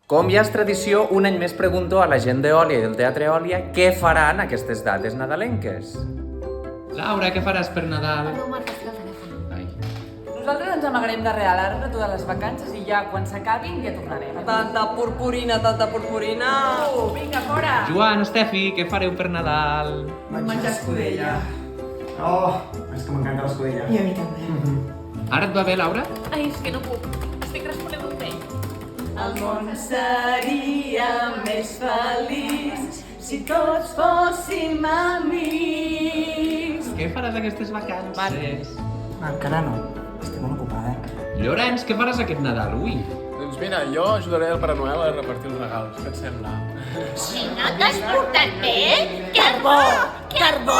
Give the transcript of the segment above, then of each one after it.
Com ja és tradició, un any més pregunto a la gent d'Òlia i del Teatre Òlia què faran aquestes dates nadalenques. Laura, què faràs per Nadal? No marques el telèfon. Ai. Nosaltres ens amagarem darrere l'arbre totes les vacances i ja quan s'acabin ja tornarem. Tanta purpurina, tanta purpurina. Vinga, fora! Joan, Estefi, què fareu per Nadal? Menjar escudella. Oh, és que m'encanta l'escudella. I a mi també. Ara et va bé, Laura? Ai, és que no puc. Estic responent un mail. El món seria més feliç si tots fóssim amics. Què faràs aquestes vacances? Encara no, estic molt ocupada. Llorenç, què faràs aquest Nadal? Ui! Doncs mira, jo ajudaré el Pare Noel a repartir els regals. Què et sembla? Si no t'has portat bé, carbó! Carbó!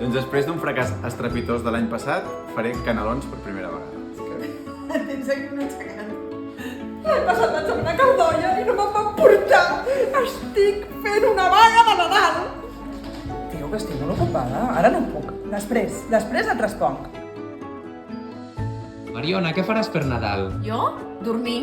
Doncs després d'un fracàs estrepitós de l'any passat, faré canelons per primera vegada. Tens aquí una aixecant. L'any passat vaig amb una cardolla i no me'n van portar. Estic fent una vaga de Nadal. Diu que estic molt ocupada. Ara no puc. Després et responc. Mariona, què faràs per Nadal? Jo? Dormir.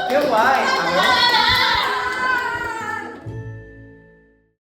Que guai!